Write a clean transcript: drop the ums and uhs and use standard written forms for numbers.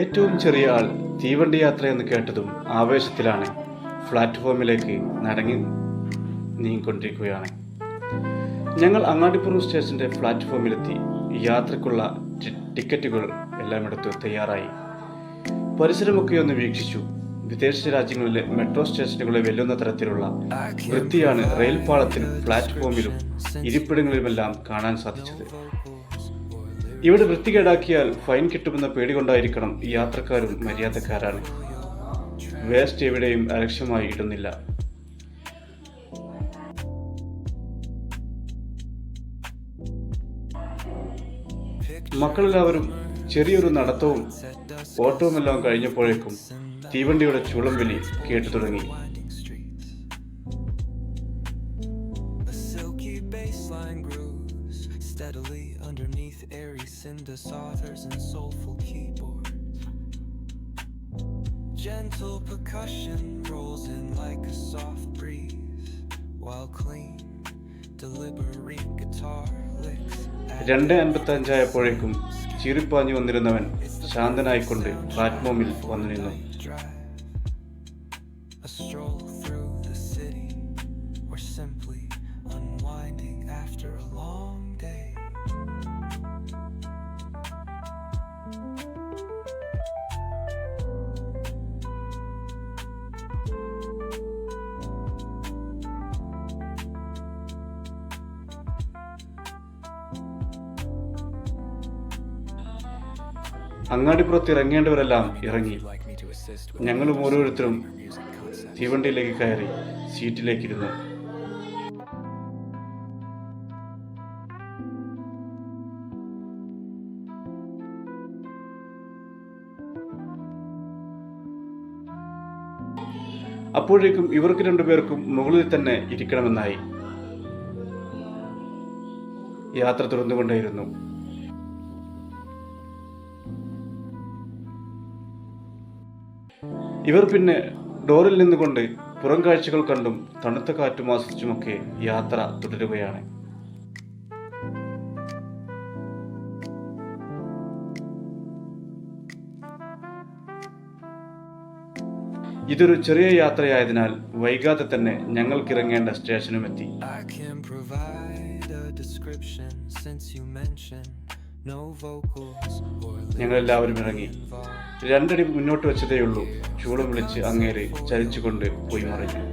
ഏറ്റവും ചെറിയ ആൾ തീവണ്ടി യാത്രയെന്ന് കേട്ടതും ആവേശത്തിലാണ് പ്ലാറ്റ്ഫോമിലേക്ക് നടങ്ങി നീങ്ങിക്കൊണ്ടിരിക്കുകയാണ്. ഞങ്ങൾ അങ്ങാടിപ്പുറം സ്റ്റേഷന്റെ പ്ലാറ്റ്ഫോമിലെത്തി. യാത്രയ്ക്കുള്ള ടിക്കറ്റുകൾ എല്ലാം എടുത്ത് തയ്യാറായി. പരിസരമൊക്കെ ഒന്ന് വീക്ഷിച്ചു. വിദേശ രാജ്യങ്ങളിലെ മെട്രോ സ്റ്റേഷനുകളെ വെല്ലുന്ന തരത്തിലുള്ള വൃത്തിയാണ് റെയിൽ പാളത്തിലും പ്ലാറ്റ്ഫോമിലും ഇരിപ്പിടങ്ങളിലുമെല്ലാം കാണാൻ സാധിച്ചത്. ഇവിടെ വൃത്തികേടാക്കിയാൽ ഫൈൻ കിട്ടുമെന്ന പേടി കൊണ്ടായിരിക്കണം യാത്രക്കാരും മര്യാദക്കാരാണ്. വേസ്റ്റ് എവിടെയും അലക്ഷ്യമായി ഇടുന്നില്ല. മക്കളെല്ലാവരും ചെറിയൊരു നടത്തവും ഓട്ടവുമെല്ലാം കഴിഞ്ഞപ്പോഴേക്കും തീവണ്ടിയുടെ ചൂളം വിളി കേട്ടു തുടങ്ങി. Steadily underneath airy cinder sothers and soulful keyboard. Gentle percussion rolls in like a soft breeze, while clean, deliberate guitar licks. 2:55 ആയപ്പോഴേക്കും ചീറിപ്പാഞ്ഞു വന്നിരുന്നവൻ ശാന്തനായിക്കൊണ്ട് പ്ലാറ്റ്ഫോമിൽ വന്നു നിന്നു. A stroll through the city, or simply unwinding after a long day. അങ്ങാടിപ്പുറത്ത് ഇറങ്ങേണ്ടവരെല്ലാം ഇറങ്ങി. ഞങ്ങളും ഓരോരുത്തരും തീവണ്ടിയിലേക്ക് കയറി സീറ്റിലേക്കിരുന്നു. അപ്പോഴേക്കും ഇവർക്ക് രണ്ടുപേർക്കും മുകളിൽ തന്നെ ഇരിക്കണമെന്നായി. യാത്ര തുടർന്നുകൊണ്ടേയിരുന്നു. ഇവർ പിന്നെ ഡോറിൽ നിന്നുകൊണ്ട് പുറം കാഴ്ചകൾ കണ്ടും തണുത്ത കാറ്റും ആസ്വദിച്ചുമൊക്കെ യാത്ര തുടരുകയാണ്. ഇതൊരു ചെറിയ യാത്രയായതിനാൽ വൈകാതെ തന്നെ ഞങ്ങൾക്കിറങ്ങേണ്ട സ്റ്റേഷനുമെത്തി. ഞങ്ങളെല്ലാവരും ഇറങ്ങി. 2 അടി മുന്നോട്ട് വെച്ചതേയുള്ളൂ, ചൂളം വിളിച്ച് അങ്ങേര് ചലിച്ചുകൊണ്ട് പോയി മറിഞ്ഞു.